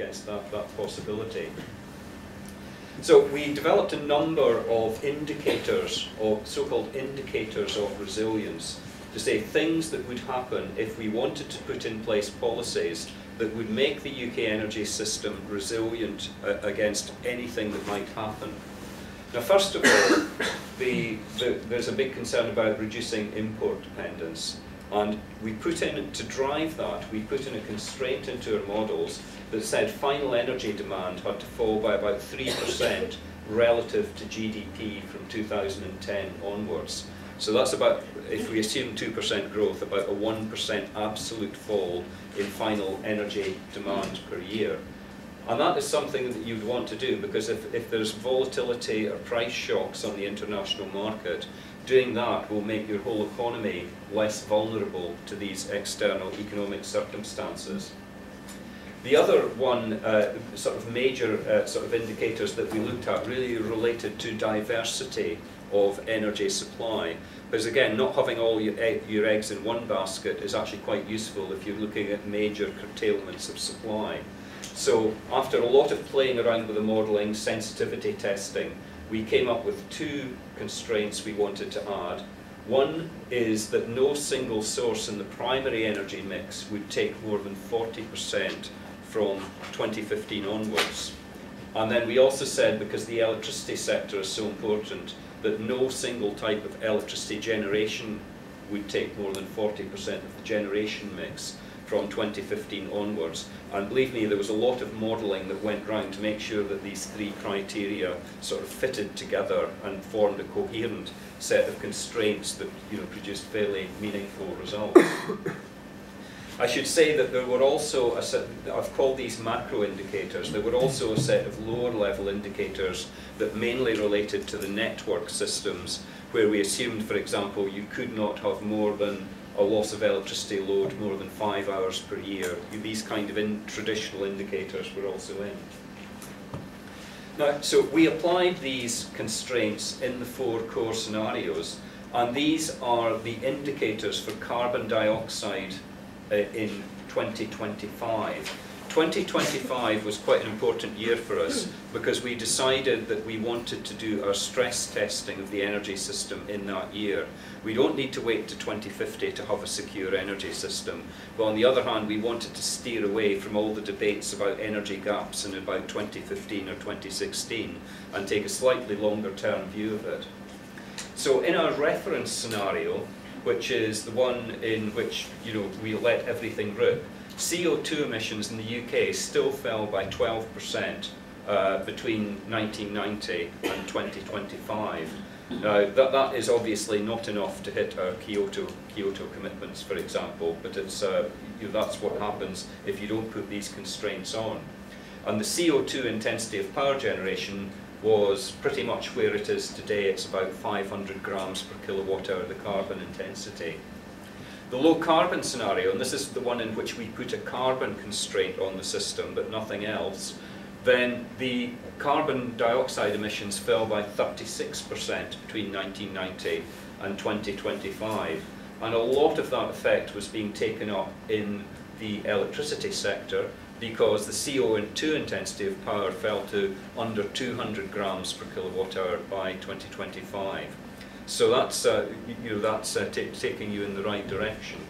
against that possibility. So we developed a number of indicators, of so-called indicators of resilience, to say things that would happen if we wanted to put in place policies that would make the UK energy system resilient against anything that might happen. Now, first of all, there's a big concern about reducing import dependence. And we put in, to drive that, we put in a constraint into our models that said final energy demand had to fall by about 3% relative to GDP from 2010 onwards. So that's about, if we assume 2% growth, about a 1% absolute fall in final energy demand per year. And that is something that you'd want to do, because if there's volatility or price shocks on the international market, doing that will make your whole economy less vulnerable to these external economic circumstances. The other one, sort of major sort of indicators that we looked at really related to diversity of energy supply. Because again, not having all your eggs in one basket is actually quite useful if you're looking at major curtailments of supply. So after a lot of playing around with the modelling, sensitivity testing, we came up with two constraints we wanted to add. One is that no single source in the primary energy mix would take more than 40% from 2015 onwards. And then we also said, because the electricity sector is so important, that no single type of electricity generation would take more than 40% of the generation mix from 2015 onwards. And believe me, there was a lot of modelling that went round to make sure that these three criteria sort of fitted together and formed a coherent set of constraints that, you know, produced fairly meaningful results. I should say that there were also a set, I've called these macro indicators, there were also a set of lower level indicators that mainly related to the network systems, where we assumed, for example, you could not have more than a loss of electricity load more than 5 hours per year. These kind of traditional indicators were also in. Now, so we applied these constraints in the 4 core scenarios, and these are the indicators for carbon dioxide in 2025. 2025 was quite an important year for us because we decided that we wanted to do our stress testing of the energy system in that year. We don't need to wait to 2050 to have a secure energy system, but on the other hand we wanted to steer away from all the debates about energy gaps in about 2015 or 2016 and take a slightly longer term view of it. So in our reference scenario, which is the one in which, you know, we let everything rip, CO2 emissions in the UK still fell by 12% between 1990 and 2025. Now, that is obviously not enough to hit our Kyoto commitments, for example, but it's, you know, that's what happens if you don't put these constraints on. And the CO2 intensity of power generation was pretty much where it is today. It's about 500 grams per kilowatt hour, the carbon intensity. The low carbon scenario, and this is the one in which we put a carbon constraint on the system but nothing else, then the carbon dioxide emissions fell by 36% between 1990 and 2025. And a lot of that effect was being taken up in the electricity sector because the CO2 intensity of power fell to under 200 grams per kilowatt hour by 2025. So that's, you know, that's taking you in the right direction.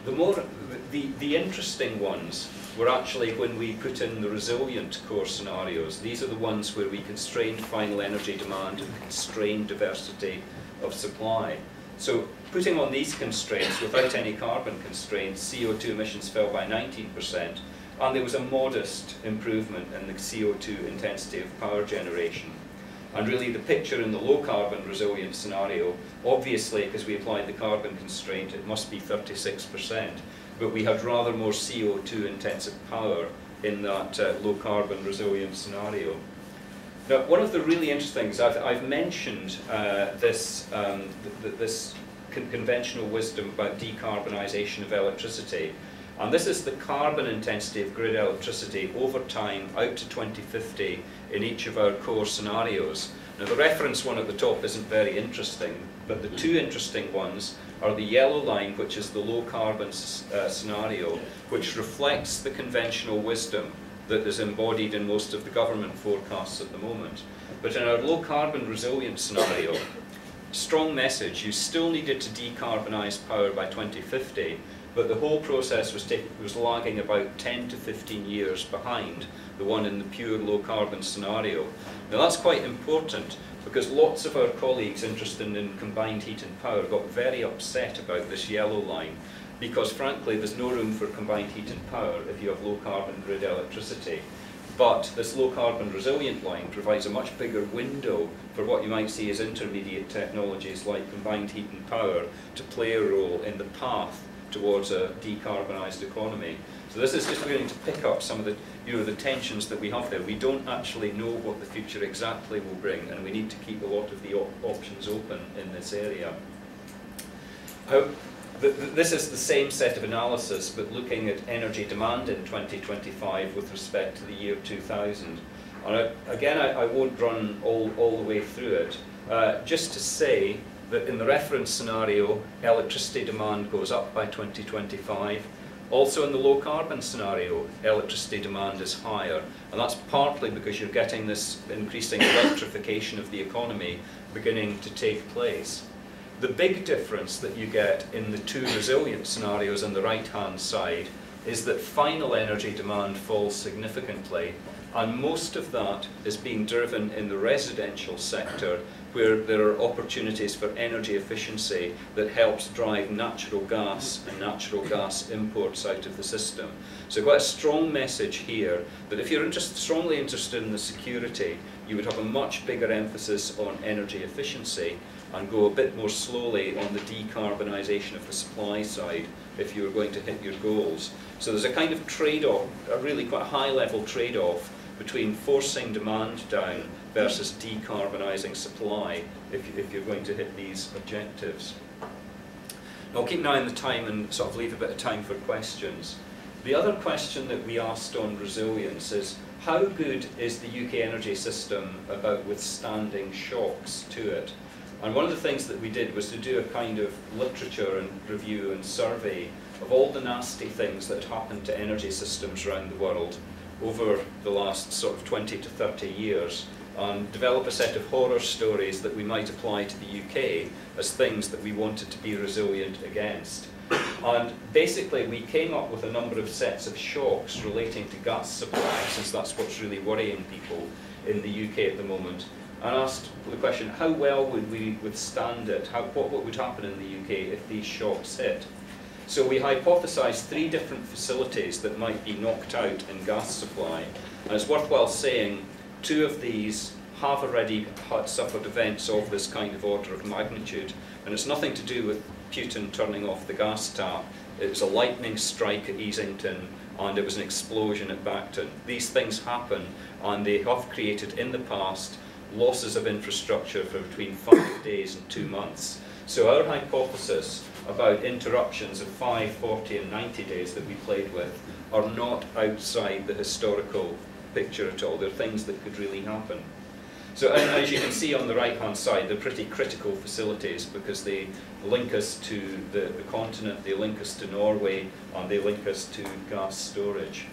The interesting ones were actually when we put in the resilient core scenarios. These are the ones where we constrained final energy demand and constrained diversity of supply. So putting on these constraints without any carbon constraints, CO2 emissions fell by 19%, and there was a modest improvement in the CO2 intensity of power generation. And really the picture in the low carbon resilient scenario, obviously because we applied the carbon constraint, it must be 36%, but we had rather more CO2 intensive power in that low carbon resilient scenario. Now, one of the really interesting things, I've mentioned this conventional wisdom about decarbonisation of electricity, and this is the carbon intensity of grid electricity over time out to 2050 in each of our core scenarios. Now, the reference one at the top isn't very interesting, but the two interesting ones are the yellow line, which is the low carbon scenario, which reflects the conventional wisdom that is embodied in most of the government forecasts at the moment. But in our low carbon resilient scenario, strong message, you still needed to decarbonise power by 2050, but the whole process was lagging about 10 to 15 years behind the one in the pure low carbon scenario. Now that's quite important, because lots of our colleagues interested in combined heat and power got very upset about this yellow line, because frankly there's no room for combined heat and power if you have low carbon grid electricity. But this low carbon resilient line provides a much bigger window for what you might see as intermediate technologies like combined heat and power to play a role in the path towards a decarbonised economy. So this is just going to pick up some of the, the tensions that we have there. We don't actually know what the future exactly will bring, and we need to keep a lot of the options open in this area. This is the same set of analysis, but looking at energy demand in 2025 with respect to the year 2000. And again, I won't run all the way through it. Just to say that in the reference scenario, electricity demand goes up by 2025. Also in the low carbon scenario, electricity demand is higher. And that's partly because you're getting this increasing electrification of the economy beginning to take place. The big difference that you get in the two resilient scenarios on the right-hand side is that final energy demand falls significantly, and most of that is being driven in the residential sector, where there are opportunities for energy efficiency that helps drive natural gas and natural gas imports out of the system. So quite a strong message here that if you're strongly interested in the security, you would have a much bigger emphasis on energy efficiency and go a bit more slowly on the decarbonisation of the supply side if you were going to hit your goals. So there's a kind of trade-off, a really quite high-level trade-off between forcing demand down versus decarbonising supply if you're going to hit these objectives. Now, I'll keep an eye on the time and sort of leave a bit of time for questions. The other question that we asked on resilience is, how good is the UK energy system about withstanding shocks to it? And one of the things that we did was to do a kind of literature and review and survey of all the nasty things that had happened to energy systems around the world over the last sort of 20 to 30 years, and develop a set of horror stories that we might apply to the UK as things that we wanted to be resilient against. And basically we came up with a number of sets of shocks relating to gas supply, since that's what's really worrying people in the UK at the moment, and asked the question, how well would we withstand it? What would happen in the UK if these shocks hit? So we hypothesised 3 different facilities that might be knocked out in gas supply. And it's worthwhile saying 2 of these have already suffered events of this kind of order of magnitude. And it's nothing to do with Putin turning off the gas tap. It was a lightning strike at Easington, and it was an explosion at Bacton. These things happen, and they have created in the past losses of infrastructure for between 5 days and 2 months. So our hypothesis about interruptions of 5, 40 and 90 days that we played with are not outside the historical picture at all. They're things that could really happen. So as you can see on the right hand side, they're pretty critical facilities because they link us to the continent, they link us to Norway, and they link us to gas storage.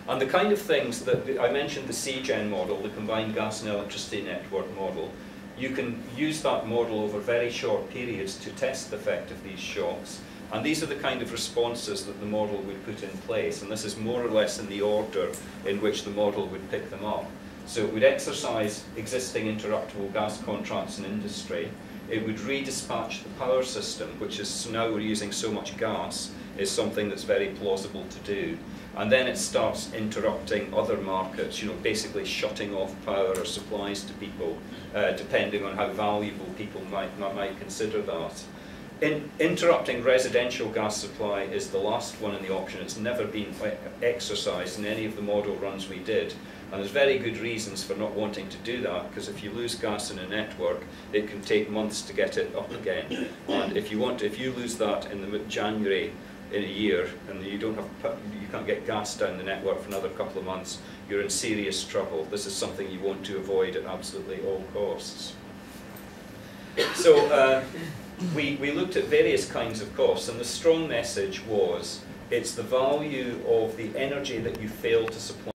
And the kind of things that I mentioned, the CGen model, the combined gas and electricity network model, you can use that model over very short periods to test the effect of these shocks. And these are the kind of responses that the model would put in place. And this is more or less in the order in which the model would pick them up. So it would exercise existing interruptible gas contracts in industry. It would redispatch the power system, which is now we're using so much gas, is something that's very plausible to do. And then it starts interrupting other markets, basically shutting off power or supplies to people, depending on how valuable people might consider that. Interrupting residential gas supply is the last one in the option. It's never been exercised in any of the model runs we did. And there's very good reasons for not wanting to do that, because if you lose gas in a network, it can take months to get it up again. And if you lose that in the January in a year, and you can't get gas down the network for another couple of months, you're in serious trouble. This is something you want to avoid at absolutely all costs. So we looked at various kinds of costs, and the strong message was it's the value of the energy that you fail to supply